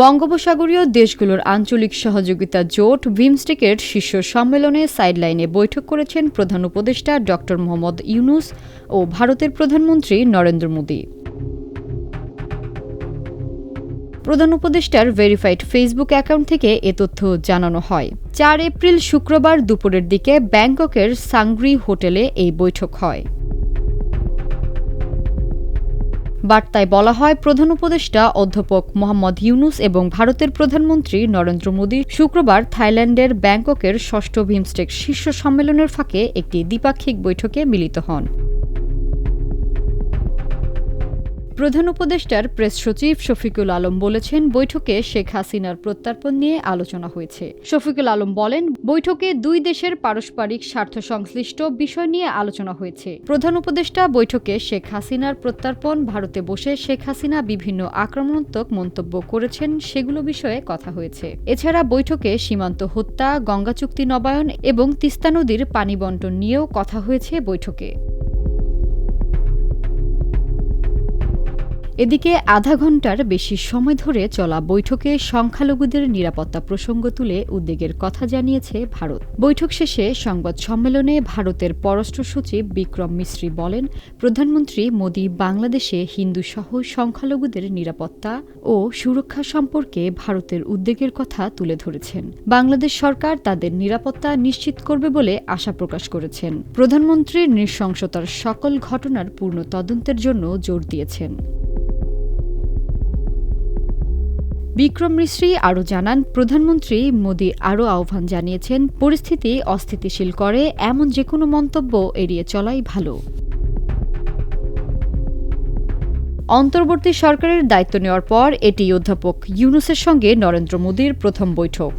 বঙ্গোপসাগরীয় দেশগুলোর আঞ্চলিক সহযোগিতা জোট বিমস্টেকের শীর্ষ সম্মেলনে সাইডলাইনে বৈঠক করেছেন প্রধান উপদেষ্টা ড. মোহাম্মদ ইউনূস ও ভারতের প্রধানমন্ত্রী নরেন্দ্র মোদি। প্রধান উপদেষ্টার ভেরিফাইড ফেসবুক অ্যাকাউন্ট থেকে এ তথ্য জানানো হয়। ৪ এপ্রিল শুক্রবার দুপুরের দিকে ব্যাংককের সাংগ্রি হোটেলে এই বৈঠক হয়। বার্তায় বলা হয়, প্রধান উপদেষ্টা অধ্যাপক মোহাম্মদ ইউনূস এবং ভারতের প্রধানমন্ত্রী নরেন্দ্র মোদি শুক্রবার থাইল্যান্ডের ব্যাংককের ষষ্ঠ বিমস্টেক শীর্ষ সম্মেলনের ফাঁকে একটি দ্বিপাক্ষিক বৈঠকে মিলিত হন। প্রধান উপদেষ্টার প্রেস সচিব শফিকুল আলম বলেছেন, বৈঠকে শেখ হাসিনার প্রত্যর্পণ নিয়ে আলোচনা হয়েছে। শফিকুল আলম বলেন, বৈঠকে দুই দেশের পারস্পরিক স্বার্থ সংশ্লিষ্ট বিষয় নিয়ে আলোচনা হয়েছে। প্রধান উপদেষ্টা বৈঠকে শেখ হাসিনার প্রত্যর্পণ, ভারতে বসে শেখ হাসিনা বিভিন্ন আক্রমণাত্মক মন্তব্য করেছেন সেগুলো বিষয়ে কথা হয়েছে। এছাড়া বৈঠকে সীমান্ত হত্যা, গঙ্গা চুক্তি নবায়ন এবং তিস্তা নদীর পানি বণ্টন নিয়েও কথা হয়েছে বৈঠকে। এদিকে আধা ঘণ্টার বেশি সময় ধরে চলা বৈঠকে সংখ্যালঘুদের নিরাপত্তা প্রসঙ্গ তুলে উদ্বেগের কথা জানিয়েছে ভারত। বৈঠক শেষে সংবাদ সম্মেলনে ভারতের পররাষ্ট্র সচিব বিক্রম মিশ্রি বলেন, প্রধানমন্ত্রী মোদি বাংলাদেশে হিন্দুসহ সংখ্যালঘুদের নিরাপত্তা ও সুরক্ষা সম্পর্কে ভারতের উদ্বেগের কথা তুলে ধরেছেন। বাংলাদেশ সরকার তাদের নিরাপত্তা নিশ্চিত করবে বলে আশা প্রকাশ করেছেন। প্রধানমন্ত্রীর নৃশংসতার সকল ঘটনার পূর্ণ তদন্তের জন্য জোর দিয়েছেন। বিক্রম মিশ্রি আরও জানান, প্রধানমন্ত্রী মোদি আরও আহ্বান জানিয়েছেন, পরিস্থিতি অস্থিতিশীল করে এমন যেকোনো মন্তব্য এড়িয়ে চলাই ভালো। অন্তর্বর্তী সরকারের দায়িত্ব নেওয়ার পর এটি অধ্যাপক ইউনূসের সঙ্গে নরেন্দ্র মোদির প্রথম বৈঠক।